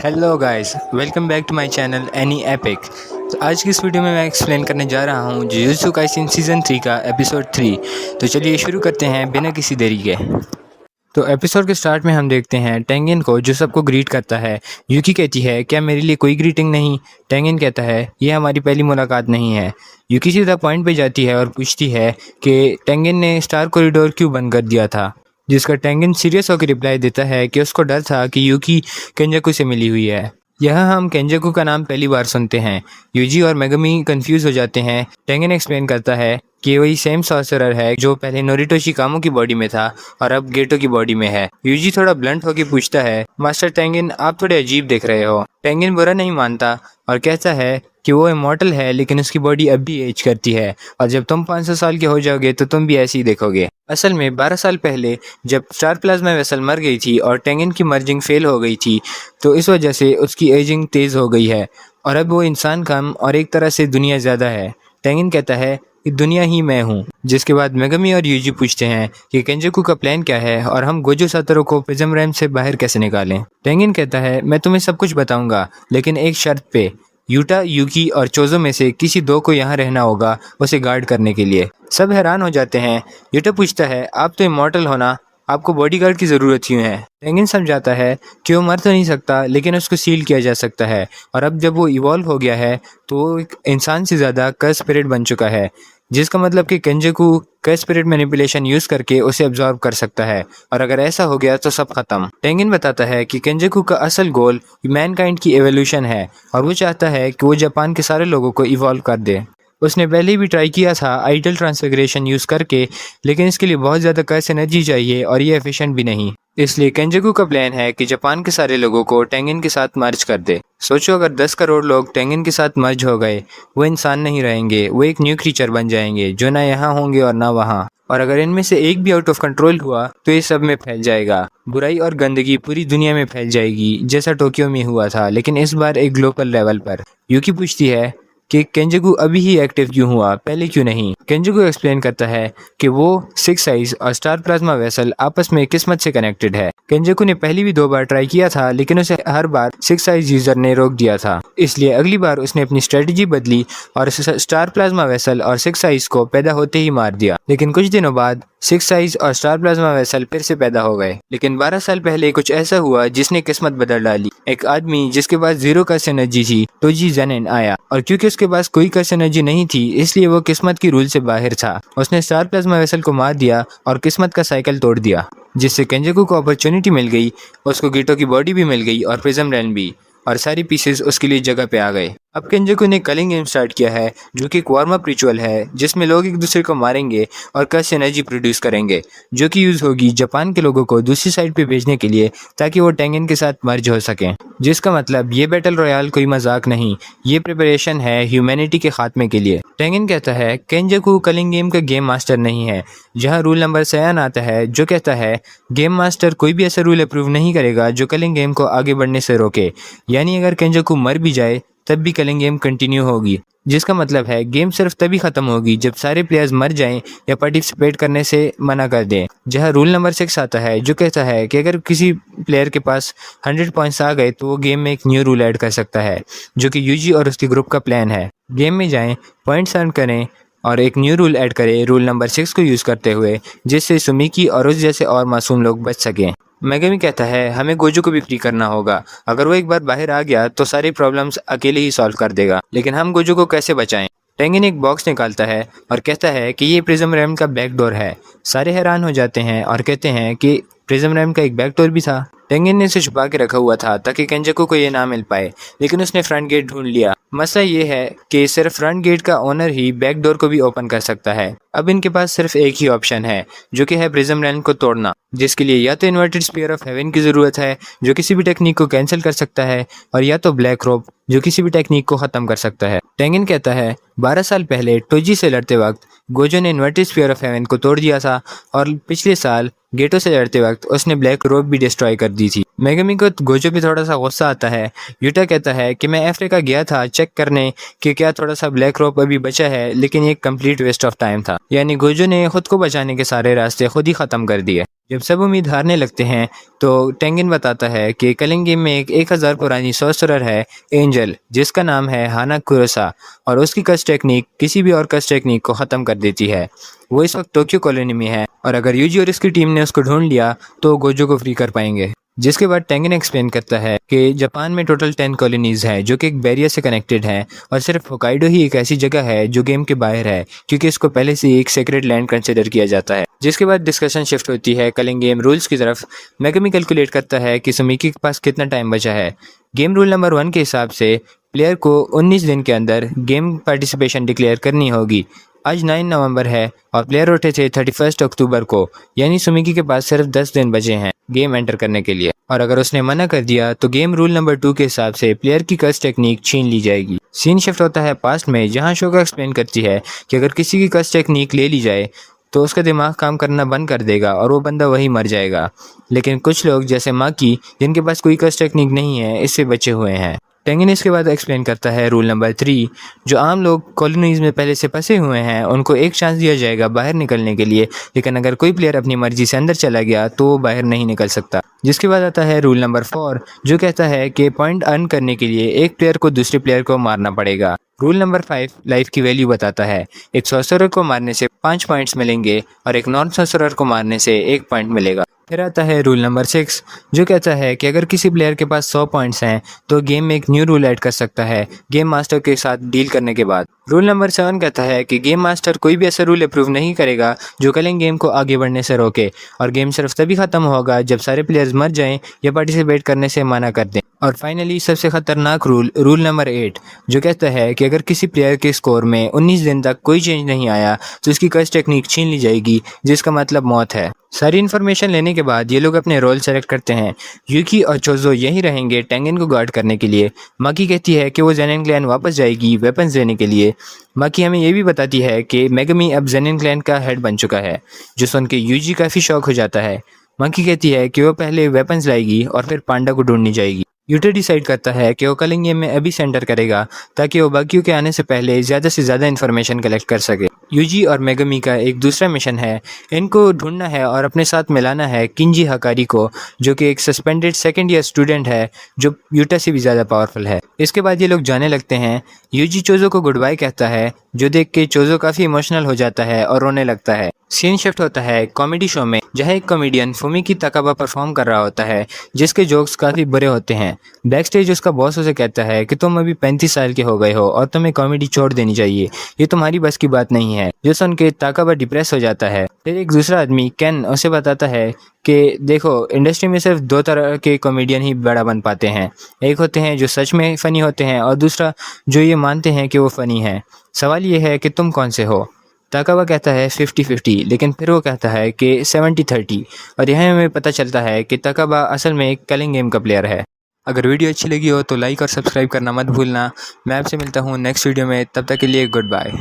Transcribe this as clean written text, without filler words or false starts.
Hello guys, welcome back to my channel Any Epic. तो आज की इस वीडियो में मैं एक्सप्लेन करने जा रहा हूँ जुजुत्सु काइसेन सीज़न 3 का एपिसोड 3। तो चलिए शुरू करते हैं बिना किसी देरी के। तो एपिसोड के स्टार्ट में हम देखते हैं टेंगिन को, जो सबको ग्रीट करता है। यूकी कहती है, क्या मेरे लिए कोई ग्रीटिंग नहीं? टेंगिन कहता है, यह हमारी पहली मुलाकात नहीं है। यूकी सीधा पॉइंट पे जाती है और पूछती है कि टेंगिन ने स्टार कॉरिडोर क्यों बंद कर दिया था, जिसका टेंगिन सीरियस होकर रिप्लाई देता है कि उसको डर था कि यूकी केंजाकू से मिली हुई है। यहाँ हम केंजाकू का नाम पहली बार सुनते हैं। यूजी और मेगमी कंफ्यूज हो जाते हैं। टेंगिन एक्सप्लेन करता है कि वही सेम सॉर्सरर है जो पहले नोरिटो शिकामो की बॉडी में था और अब गेटो की बॉडी में है। यूजी थोड़ा ब्लंट होकर पूछता है, मास्टर टेंगिन, आप थोड़े अजीब दिख रहे हो। टेंगिन बुरा नहीं मानता और कहता है कि वो इमॉर्टल है, लेकिन उसकी बॉडी अब भी एज करती है और जब तुम 500 साल के हो जाओगे तो तुम भी ऐसे ही देखोगे। असल में 12 साल पहले जब स्टार प्लाज्मा वेसल मर गई थी और टेंगिन की मर्जिंग फेल हो गई थी, तो इस वजह से उसकी एजिंग तेज़ हो गई है और अब वो इंसान कम और एक तरह से दुनिया ज़्यादा है। टेंगिन कहता है कि दुनिया ही मैं हूँ। जिसके बाद मेगमी और यूजी पूछते हैं कि केंजाकू का प्लान क्या है और हम गोजो सातोरू को प्रिज्म रैम से बाहर कैसे निकालें। टेंगिन कहता है, मैं तुम्हें सब कुछ बताऊंगा, लेकिन एक शर्त पे। यूटा, यूकी और चोजो में से किसी दो को यहाँ रहना होगा उसे गार्ड करने के लिए। सब हैरान हो जाते हैं। यूटा पूछता है, आप तो इमॉर्टल हो ना, आपको बॉडीगार्ड की ज़रूरत क्यों है? टेंगिन समझाता है कि वो मर तो नहीं सकता, लेकिन उसको सील किया जा सकता है और अब जब वो इवॉल्व हो गया है तो वो एक इंसान से ज़्यादा कर्स स्पिरिट बन चुका है, जिसका मतलब कि केंजाकू कर्स स्पिरिट मैनिपुलेशन यूज़ करके उसे अब्जॉर्ब कर सकता है और अगर ऐसा हो गया तो सब खत्म। टेंगिन बताता है कि केंजाकू का असल गोल मैनकाइंड की एवोल्यूशन है और वो चाहता है कि वो जापान के सारे लोगों को इवॉल्व कर दे। उसने पहले भी ट्राई किया था आइडल ट्रांसफिगरेशन यूज़ करके, लेकिन इसके लिए बहुत ज़्यादा कर्स एनर्जी चाहिए और ये एफिशिएंट भी नहीं। इसलिए केंजाकू का प्लान है कि जापान के सारे लोगों को टेंगिन के साथ मर्ज कर दे। सोचो, अगर 10 करोड़ लोग टेंगिन के साथ मर्ज हो गए, वो इंसान नहीं रहेंगे, वो एक न्यू क्रीचर बन जाएंगे जो ना यहाँ होंगे और ना वहाँ। और अगर इनमें से एक भी आउट ऑफ कंट्रोल हुआ तो ये सब में फैल जाएगा। बुराई और गंदगी पूरी दुनिया में फैल जाएगी, जैसा टोक्यो में हुआ था, लेकिन इस बार एक ग्लोबल लेवल पर। यूकी पूछती है कि केंजाकू अभी ही एक्टिव क्यों हुआ, पहले क्यों नहीं? केंजाकू एक्सप्लेन करता है कि वो 6 साइज और स्टार प्लाज्मा वेसल आपस में किस्मत से कनेक्टेड है। केंजाकू ने पहले भी 2 बार ट्राई किया था, लेकिन उसे हर बार 6 साइज यूजर ने रोक दिया था। इसलिए अगली बार उसने अपनी स्ट्रेटजी बदली और स्टार प्लाज्मा वेसल और 6 साइज को पैदा होते ही मार दिया। लेकिन कुछ दिनों बाद 6 साइज और स्टार प्लाज्मा वेसल फिर से पैदा हो गए। लेकिन 12 साल पहले कुछ ऐसा हुआ जिसने किस्मत बदल डाली। एक आदमी जिसके पास 0 कर्स एनर्जी थी, टोजी जेनिन आया, और क्योंकि उसके पास कोई कर्स एनर्जी नहीं थी, इसलिए वो किस्मत की रूल से बाहर था। उसने स्टार प्लाज्मा वेसल को मार दिया और किस्मत का साइकिल तोड़ दिया, जिससे केंजाकू को अपॉर्चुनिटी मिल गई। उसको गेटो की बॉडी भी मिल गई और प्रिज्म रैम भी, और सारी पीसेस उसके लिए जगह पे आ गए। अब केंजाकू ने कलिंग गेम स्टार्ट किया है, जो कि एक वार्म अप रिचुअल है जिसमें लोग एक दूसरे को मारेंगे और कर्स एनर्जी प्रोड्यूस करेंगे, जो कि यूज़ होगी जापान के लोगों को दूसरी साइड पे भेजने के लिए, ताकि वो टेंगिन के साथ मर्ज हो सकें। जिसका मतलब ये बैटल रॉयल कोई मजाक नहीं, ये प्रिपरेशन है ह्यूमैनिटी के खात्मे के लिए। टेंगिन कहता है केंजाकू कलिंग गेम का गेम मास्टर नहीं है। जहाँ रूल नंबर 7 आता है, जो कहता है गेम मास्टर कोई भी ऐसा रूल अप्रूव नहीं करेगा जो कलिंग गेम को आगे बढ़ने से रोके। यानी अगर केंजाकू मर भी जाए तब भी कलिंग गेम कंटिन्यू होगी, जिसका मतलब है गेम सिर्फ तभी खत्म होगी जब सारे प्लेयर्स मर जाएं या पार्टिसिपेट करने से मना कर दें। जहां रूल नंबर 6 आता है, जो कहता है कि अगर किसी प्लेयर के पास 100 पॉइंट्स आ गए तो वो गेम में एक न्यू रूल ऐड कर सकता है, जो कि यूजी और उसके ग्रुप का प्लान है। गेम में जाएं, पॉइंट्स अर्न करें और एक न्यू रूल ऐड करें रूल नंबर 6 को यूज़ करते हुए, जिससे सुमिकी और उस जैसे और मासूम लोग बच सकें। मेगमी कहता है हमें गोजो को भी फ्री करना होगा। अगर वो एक बार बाहर आ गया तो सारे प्रॉब्लम्स अकेले ही सॉल्व कर देगा, लेकिन हम गोजो को कैसे बचाएं? टेंगिन एक बॉक्स निकालता है और कहता है कि ये प्रिज्म रैम का बैक डोर है। सारे हैरान हो जाते हैं और कहते हैं कि प्रिज्म रैम का एक बैक डोर भी था। टेंगिन ने इसे छुपा के रखा हुआ था ताकि केंजाकू को ये ना मिल पाए, लेकिन उसने फ्रंट गेट ढूंढ लिया। मसला ये है कि सिर्फ फ्रंट गेट का ओनर ही बैक डोर को भी ओपन कर सकता है। अब इनके पास सिर्फ एक ही ऑप्शन है, जो कि है प्रिज्म रैम को तोड़ना, जिसके लिए या तो इन्वर्टेड स्पीयर ऑफ हेवन की ज़रूरत है, जो किसी भी टेक्निक को कैंसिल कर सकता है, और या तो ब्लैक रोब, जो किसी भी टेक्निक को ख़त्म कर सकता है। टेंगिन कहता है 12 साल पहले टोजी से लड़ते वक्त गोजो ने इन्वर्टेड स्पीयर ऑफ हेवन को तोड़ दिया था, और पिछले साल गेटो से लड़ते वक्त उसने ब्लैक रोब भी डिस्ट्रॉय कर दी थी। मेगमी को गोजो पे थोड़ा सा गुस्सा आता है। यूटा कहता है कि मैं अफ्रीका गया था चेक करने कि क्या थोड़ा सा ब्लैक रोब अभी बचा है, लेकिन ये कंप्लीट वेस्ट ऑफ टाइम था। यानी गोजो ने खुद को बचाने के सारे रास्ते खुद ही ख़त्म कर दिए। जब सब उम्मीद हारने लगते हैं तो टेंगिन बताता है कि कलिंग गेम में एक 1000 पुरानी सॉर्सरर है एंजल, जिसका नाम है हाना कुरोसा, और उसकी कस्ट टेक्निक किसी भी और कस्ट टेक्निक को ख़त्म कर देती है। वो इस वक्त टोक्यो कॉलोनी में है और अगर यूजी और इसकी टीम ने उसको ढूंढ लिया तो गोजो को फ्री कर पाएंगे। जिसके बाद टेंगिन एक्सप्लेन करता है कि जापान में टोटल 10 कॉलोनीज़ हैं जो कि एक बैरियर से कनेक्टेड हैं और सिर्फ होकाइडो ही एक ऐसी जगह है जो गेम के बाहर है, क्योंकि इसको पहले से एक सेक्रेट लैंड कंसिडर किया जाता है। जिसके बाद डिस्कशन शिफ्ट होती है कलिंग गेम रूल्स की तरफ। मेगमी कैलकुलेट करता है कि सुमिकी के पास कितना टाइम बचा है। गेम रूल नंबर 1 के हिसाब से प्लेयर को 19 दिन के अंदर गेम पार्टिसिपेशन डिक्लेयर करनी होगी। आज 9 नवंबर है और प्लेयर उठे थे 31 अक्टूबर को, यानी सुमिकी के पास सिर्फ 10 दिन बचे हैं गेम एंटर करने के लिए। और अगर उसने मना कर दिया तो गेम रूल नंबर 2 के हिसाब से प्लेयर की कस्ट टेक्निक छीन ली जाएगी। सीन शिफ्ट होता है पास्ट में, जहां शोका एक्सप्लेन करती है कि अगर किसी की कस्ट टेक्निक ले ली जाए तो उसका दिमाग काम करना बंद कर देगा और वो बंदा वही मर जाएगा। लेकिन कुछ लोग जैसे माकी, जिनके पास कोई कस्ट टेक्निक नहीं है, इससे बचे हुए हैं। टेंगिन इसके बाद एक्सप्लेन करता है रूल नंबर 3, जो आम लोग कॉलोनीज़ में पहले से फंसे हुए हैं उनको एक चांस दिया जाएगा बाहर निकलने के लिए, लेकिन अगर कोई प्लेयर अपनी मर्जी से अंदर चला गया तो वो बाहर नहीं निकल सकता। जिसके बाद आता है रूल नंबर 4, जो कहता है कि पॉइंट अर्न करने के लिए एक प्लेयर को दूसरे प्लेयर को मारना पड़ेगा। रूल नंबर 5 लाइफ की वैल्यू बताता है। एक सॉर्सरर को मारने से 5 पॉइंट्स मिलेंगे और एक नॉन सॉर्सरर को मारने से 1 पॉइंट मिलेगा। फिर आता है रूल नंबर 6, जो कहता है कि अगर किसी प्लेयर के पास 100 पॉइंट्स हैं तो गेम में एक न्यू रूल ऐड कर सकता है गेम मास्टर के साथ डील करने के बाद। रूल नंबर 7 कहता है कि गेम मास्टर कोई भी ऐसा रूल अप्रूव नहीं करेगा जो कलिंग गेम को आगे बढ़ने से रोके, और गेम सिर्फ तभी ख़त्म होगा जब सारे प्लेयर्स मर जाएं या पार्टिसिपेट करने से मना कर दें। और फाइनली सबसे ख़तरनाक रूल नंबर 8, जो कहता है कि अगर किसी प्लेयर के स्कोर में 19 दिन तक कोई चेंज नहीं आया तो उसकी कस्ट टेक्निक छीन ली जाएगी, जिसका मतलब मौत है। सारी इन्फॉर्मेशन लेने के बाद ये लोग अपने रोल सेलेक्ट करते हैं। यूकी और चोजो यहीं रहेंगे टेंगिन को गार्ड करने के लिए। माकी कहती है कि वो जेनिन क्लैन वापस जाएगी वेपन्स देने के लिए। माकी हमें ये भी बताती है कि मेगमी अब जेनिन क्लैन का हेड बन चुका है, जो सुन के यूजी काफ़ी शौक हो जाता है। माकी कहती है कि वो पहले वेपन्स लाएगी और फिर पांडा को ढूंढनी जाएगी। यूटा डिसाइड करता है कि वो कलिंग गेम में अभी सेंटर करेगा ताकि वो बाकियों के आने से पहले ज़्यादा से ज़्यादा इन्फॉर्मेशन कलेक्ट कर सके। यूजी और मेगमी का एक दूसरा मिशन है, इनको ढूंढना है और अपने साथ मिलाना है किंजी हकारी को, जो कि एक सस्पेंडेड सेकेंड ईयर स्टूडेंट है जो यूटा से भी ज़्यादा पावरफुल है। इसके बाद ये लोग जाने लगते हैं। यूजी चोजो को गुड बाय कहता है, जो देख के चोजो काफ़ी इमोशनल हो जाता है और रोने लगता है। सीन शिफ्ट होता है कॉमेडी शो में, जहाँ एक कॉमेडियन फुमिकी ताकाबा परफॉर्म कर रहा होता है, जिसके जोक्स काफ़ी बुरे होते हैं। बैक स्टेज उसका बॉस उसे कहता है कि तुम अभी 35 साल के हो गए हो और तुम्हें कॉमेडी छोड़ देनी चाहिए, ये तुम्हारी बस की बात नहीं है। जो सुन के ताकाबा डिप्रेस हो जाता है। फिर एक दूसरा आदमी केन उसे बताता है कि देखो, इंडस्ट्री में सिर्फ 2 तरह के कॉमेडियन ही बड़ा बन पाते हैं। एक होते हैं जो सच में फ़नी होते हैं और दूसरा जो ये मानते हैं कि वो फ़नी है। सवाल ये है कि तुम कौन से हो। ताकाबा कहता है 50-50, लेकिन फिर वो कहता है कि 70-30, और यह हमें पता चलता है कि ताकाबा असल में एक कलिंग गेम का प्लेयर है। अगर वीडियो अच्छी लगी हो तो लाइक और सब्सक्राइब करना मत भूलना। मैं आपसे मिलता हूँ नेक्स्ट वीडियो में, तब तक के लिए गुड बाय।